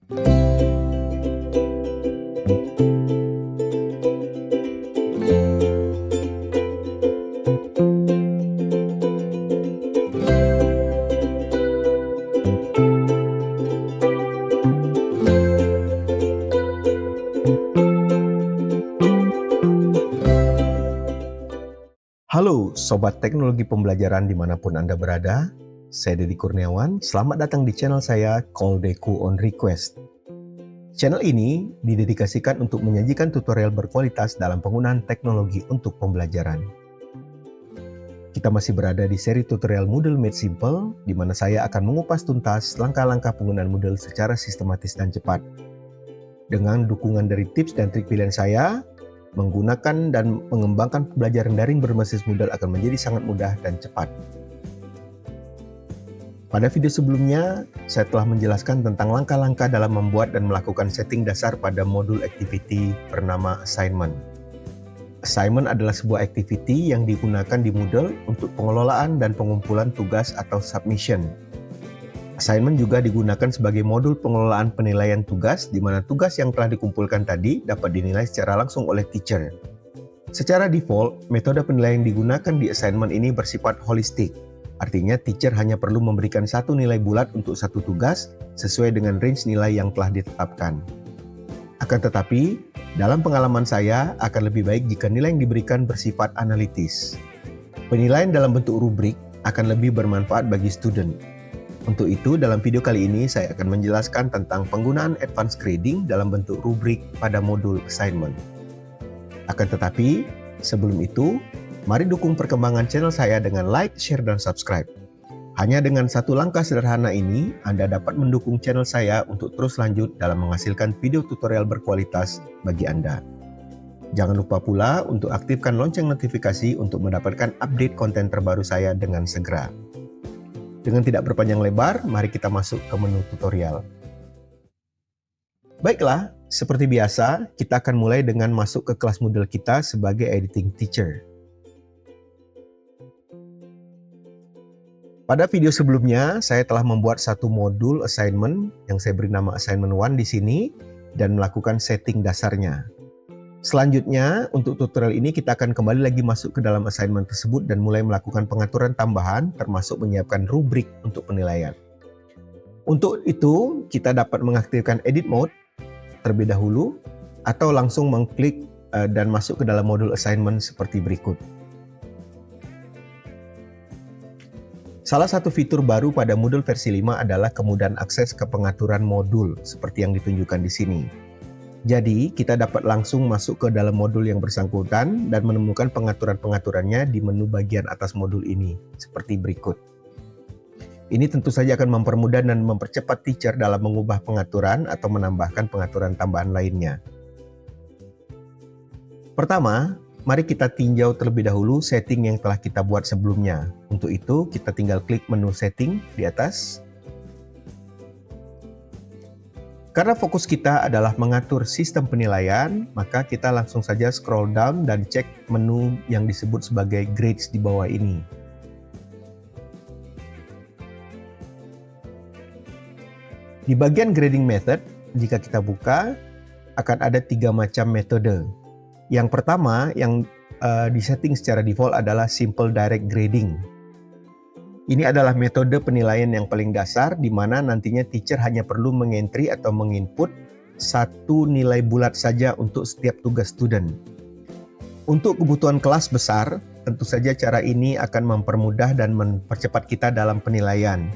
Halo Sobat Teknologi Pembelajaran dimanapun Anda berada, saya Deddy Kurniawan, selamat datang di channel saya Call Deku on Request. Channel ini didedikasikan untuk menyajikan tutorial berkualitas dalam penggunaan teknologi untuk pembelajaran. Kita masih berada di seri tutorial Moodle Made Simple, di mana saya akan mengupas tuntas langkah-langkah penggunaan Moodle secara sistematis dan cepat. Dengan dukungan dari tips dan trik pilihan saya, menggunakan dan mengembangkan pembelajaran daring berbasis Moodle akan menjadi sangat mudah dan cepat. Pada video sebelumnya, saya telah menjelaskan tentang langkah-langkah dalam membuat dan melakukan setting dasar pada modul activity bernama assignment. Assignment adalah sebuah activity yang digunakan di Moodle untuk pengelolaan dan pengumpulan tugas atau submission. Assignment juga digunakan sebagai modul pengelolaan penilaian tugas, di mana tugas yang telah dikumpulkan tadi dapat dinilai secara langsung oleh teacher. Secara default, metode penilaian yang digunakan di assignment ini bersifat holistik. Artinya, teacher hanya perlu memberikan satu nilai bulat untuk satu tugas sesuai dengan range nilai yang telah ditetapkan. Akan tetapi, dalam pengalaman saya akan lebih baik jika nilai yang diberikan bersifat analitis. Penilaian dalam bentuk rubrik akan lebih bermanfaat bagi student. Untuk itu, dalam video kali ini saya akan menjelaskan tentang penggunaan advanced grading dalam bentuk rubrik pada modul assignment. Akan tetapi, sebelum itu, mari dukung perkembangan channel saya dengan like, share, dan subscribe. Hanya dengan satu langkah sederhana ini, Anda dapat mendukung channel saya untuk terus lanjut dalam menghasilkan video tutorial berkualitas bagi Anda. Jangan lupa pula untuk aktifkan lonceng notifikasi untuk mendapatkan update konten terbaru saya dengan segera. Dengan tidak berpanjang lebar, mari kita masuk ke menu tutorial. Baiklah, seperti biasa, kita akan mulai dengan masuk ke kelas Moodle kita sebagai editing teacher. Pada video sebelumnya, saya telah membuat satu modul assignment yang saya beri nama assignment 1 di sini dan melakukan setting dasarnya. Selanjutnya, untuk tutorial ini kita akan kembali lagi masuk ke dalam assignment tersebut dan mulai melakukan pengaturan tambahan termasuk menyiapkan rubrik untuk penilaian. Untuk itu, kita dapat mengaktifkan edit mode terlebih dahulu atau langsung mengklik dan masuk ke dalam modul assignment seperti berikut. Salah satu fitur baru pada Moodle versi 5 adalah kemudahan akses ke pengaturan modul seperti yang ditunjukkan di sini. Jadi, kita dapat langsung masuk ke dalam modul yang bersangkutan dan menemukan pengaturan-pengaturannya di menu bagian atas modul ini, seperti berikut. Ini tentu saja akan mempermudah dan mempercepat teacher dalam mengubah pengaturan atau menambahkan pengaturan tambahan lainnya. Pertama, mari kita tinjau terlebih dahulu setting yang telah kita buat sebelumnya. Untuk itu, kita tinggal klik menu setting di atas. Karena fokus kita adalah mengatur sistem penilaian, maka kita langsung saja scroll down dan cek menu yang disebut sebagai grades di bawah ini. Di bagian grading method, jika kita buka, akan ada 3 macam metode. Yang pertama, yang disetting secara default adalah simple direct grading. Ini adalah metode penilaian yang paling dasar di mana nantinya teacher hanya perlu mengentry atau menginput satu nilai bulat saja untuk setiap tugas student. Untuk kebutuhan kelas besar, tentu saja cara ini akan mempermudah dan mempercepat kita dalam penilaian.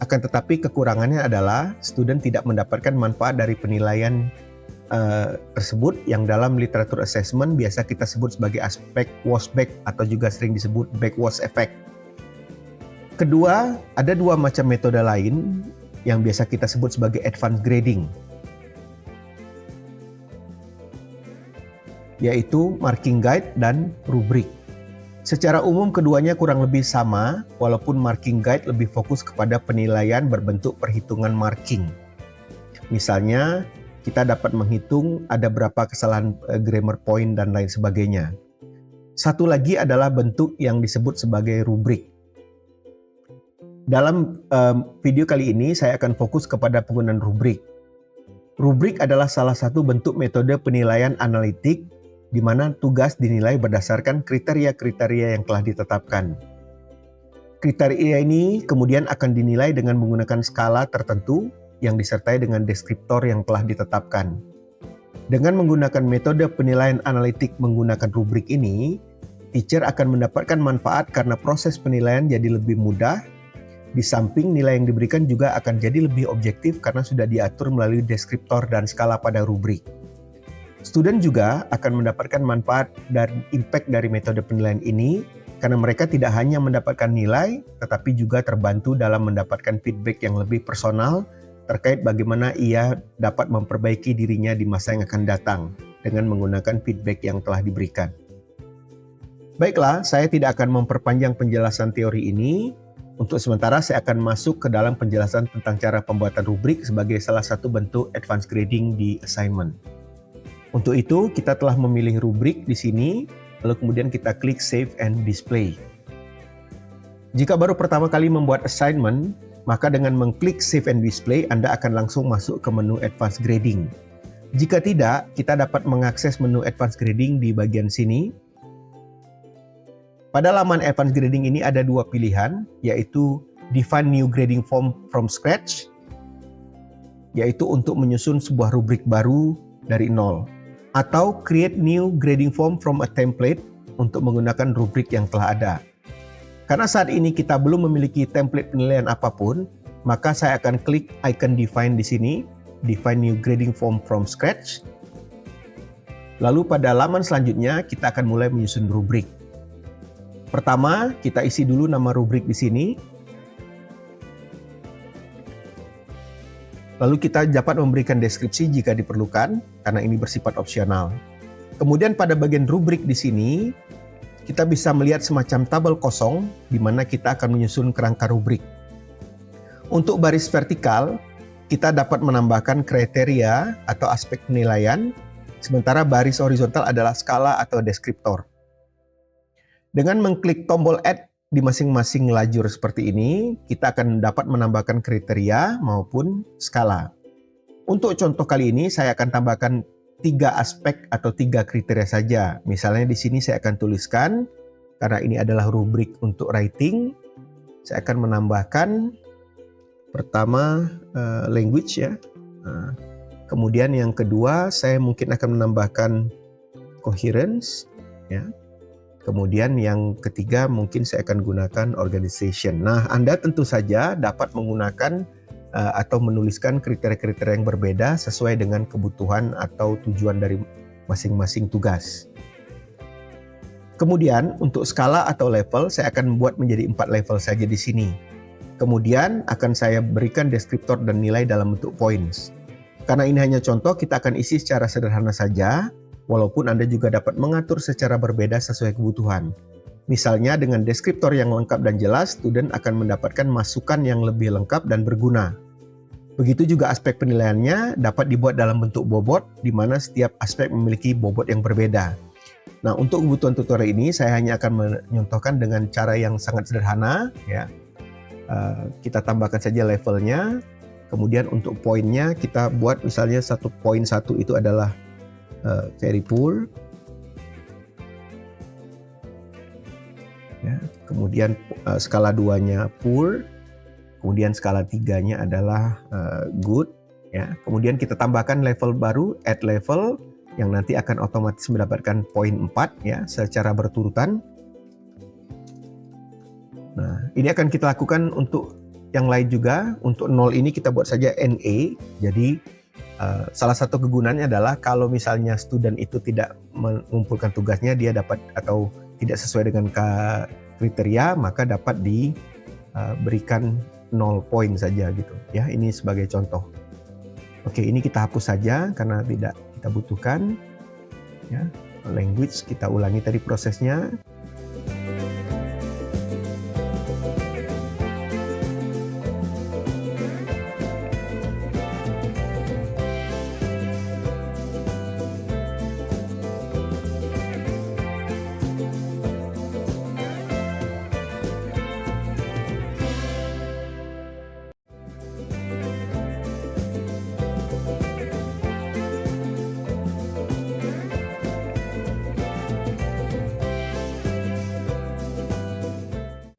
Akan tetapi kekurangannya adalah student tidak mendapatkan manfaat dari penilaian tersebut yang dalam literatur assessment biasa kita sebut sebagai aspek washback atau juga sering disebut backwash effect. Kedua, ada 2 macam metode lain yang biasa kita sebut sebagai advanced grading, yaitu marking guide dan rubrik. Secara umum keduanya kurang lebih sama, walaupun marking guide lebih fokus kepada penilaian berbentuk perhitungan marking. Misalnya, kita dapat menghitung ada berapa kesalahan grammar point dan lain sebagainya. Satu lagi adalah bentuk yang disebut sebagai rubrik. Dalam video kali ini saya akan fokus kepada penggunaan rubrik. Rubrik adalah salah satu bentuk metode penilaian analitik di mana tugas dinilai berdasarkan kriteria-kriteria yang telah ditetapkan. Kriteria ini kemudian akan dinilai dengan menggunakan skala tertentu yang disertai dengan deskriptor yang telah ditetapkan. Dengan menggunakan metode penilaian analitik menggunakan rubrik ini, teacher akan mendapatkan manfaat karena proses penilaian jadi lebih mudah. Di samping nilai yang diberikan juga akan jadi lebih objektif karena sudah diatur melalui deskriptor dan skala pada rubrik. Student juga akan mendapatkan manfaat dan impact dari metode penilaian ini karena mereka tidak hanya mendapatkan nilai, tetapi juga terbantu dalam mendapatkan feedback yang lebih personal terkait bagaimana ia dapat memperbaiki dirinya di masa yang akan datang dengan menggunakan feedback yang telah diberikan. Baiklah, saya tidak akan memperpanjang penjelasan teori ini. Untuk sementara saya akan masuk ke dalam penjelasan tentang cara pembuatan rubrik sebagai salah satu bentuk advanced grading di assignment. Untuk itu, kita telah memilih rubrik di sini, lalu kemudian kita klik Save and Display. Jika baru pertama kali membuat assignment, maka dengan mengklik Save and Display, Anda akan langsung masuk ke menu Advanced Grading. Jika tidak, kita dapat mengakses menu Advanced Grading di bagian sini. Pada laman Advanced Grading ini ada dua pilihan, yaitu Define New Grading Form from Scratch, yaitu untuk menyusun sebuah rubrik baru dari nol, atau Create New Grading Form from a Template untuk menggunakan rubrik yang telah ada. Karena saat ini kita belum memiliki template penilaian apapun, maka saya akan klik icon Define di sini, Define New Grading Form from Scratch. Lalu pada laman selanjutnya kita akan mulai menyusun rubrik. Pertama, kita isi dulu nama rubrik di sini. Lalu kita dapat memberikan deskripsi jika diperlukan, karena ini bersifat opsional. Kemudian pada bagian rubrik di sini, kita bisa melihat semacam tabel kosong, di mana kita akan menyusun kerangka rubrik. Untuk baris vertikal, kita dapat menambahkan kriteria atau aspek penilaian, sementara baris horizontal adalah skala atau deskriptor. Dengan mengklik tombol Add di masing-masing lajur seperti ini, kita akan dapat menambahkan kriteria maupun skala. Untuk contoh kali ini, saya akan tambahkan 3 aspek atau 3 kriteria saja. Misalnya di sini saya akan tuliskan, karena ini adalah rubrik untuk writing, saya akan menambahkan pertama language ya. Kemudian yang kedua, saya mungkin akan menambahkan coherence ya. Kemudian yang ketiga mungkin saya akan gunakan organization. Nah, Anda tentu saja dapat menggunakan atau menuliskan kriteria-kriteria yang berbeda sesuai dengan kebutuhan atau tujuan dari masing-masing tugas. Kemudian untuk skala atau level saya akan membuat menjadi 4 level saja di sini. Kemudian akan saya berikan deskriptor dan nilai dalam bentuk points. Karena ini hanya contoh, kita akan isi secara sederhana saja. Walaupun Anda juga dapat mengatur secara berbeda sesuai kebutuhan. Misalnya dengan deskriptor yang lengkap dan jelas, student akan mendapatkan masukan yang lebih lengkap dan berguna. Begitu juga aspek penilaiannya dapat dibuat dalam bentuk bobot, di mana setiap aspek memiliki bobot yang berbeda. Nah, untuk kebutuhan tutorial ini, saya hanya akan menyontohkan dengan cara yang sangat sederhana. Ya. Kita tambahkan saja levelnya, kemudian untuk poinnya kita buat misalnya poin 1 itu adalah very poor ya, kemudian skala 2-nya poor, kemudian skala 3-nya adalah good ya. Kemudian kita tambahkan level baru, add level, yang nanti akan otomatis mendapatkan poin 4 ya secara berturutan. Nah, ini akan kita lakukan untuk yang lain juga. Untuk 0 ini kita buat saja NA. Jadi salah satu kegunaannya adalah kalau misalnya student itu tidak mengumpulkan tugasnya, dia dapat atau tidak sesuai dengan kriteria, maka dapat diberikan 0 poin saja gitu ya. Ini sebagai contoh. Oke, ini kita hapus saja karena tidak kita butuhkan ya. Language kita ulangi tadi prosesnya.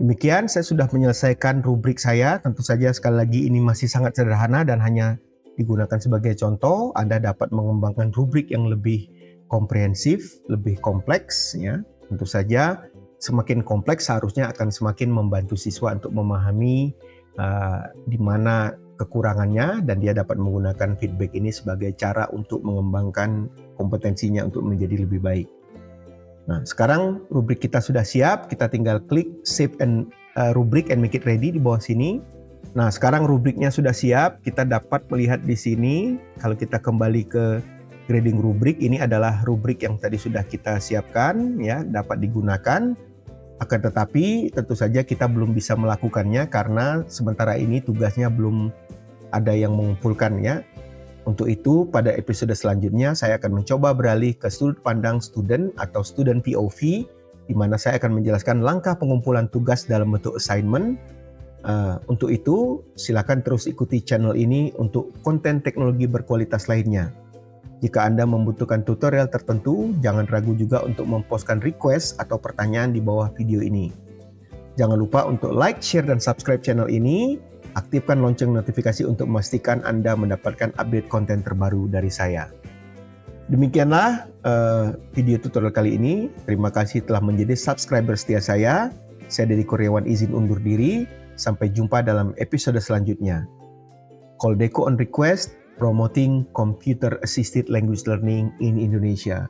Demikian, saya sudah menyelesaikan rubrik saya. Tentu saja sekali lagi ini masih sangat sederhana dan hanya digunakan sebagai contoh. Anda dapat mengembangkan rubrik yang lebih komprehensif, lebih kompleks. Ya. Tentu saja semakin kompleks seharusnya akan semakin membantu siswa untuk memahami di mana kekurangannya, dan dia dapat menggunakan feedback ini sebagai cara untuk mengembangkan kompetensinya untuk menjadi lebih baik. Nah, sekarang rubrik kita sudah siap, kita tinggal klik save and rubrik and make it ready di bawah sini. Nah, sekarang rubriknya sudah siap, kita dapat melihat di sini. Kalau kita kembali ke grading rubrik, ini adalah rubrik yang tadi sudah kita siapkan, ya, dapat digunakan. Akan tetapi tentu saja kita belum bisa melakukannya karena sementara ini tugasnya belum ada yang mengumpulkannya. Untuk itu, pada episode selanjutnya saya akan mencoba beralih ke sudut pandang student atau student POV, di mana saya akan menjelaskan langkah pengumpulan tugas dalam bentuk assignment. Untuk itu, silakan terus ikuti channel ini untuk konten teknologi berkualitas lainnya. Jika Anda membutuhkan tutorial tertentu, jangan ragu juga untuk memposkan request atau pertanyaan di bawah video ini. Jangan lupa untuk like, share, dan subscribe channel ini. Aktifkan lonceng notifikasi untuk memastikan Anda mendapatkan update konten terbaru dari saya. Demikianlah video tutorial kali ini. Terima kasih telah menjadi subscriber setia saya. Saya Deddy Kurniawan izin undur diri. Sampai jumpa dalam episode selanjutnya. Koldeco on Request, Promoting Computer Assisted Language Learning in Indonesia.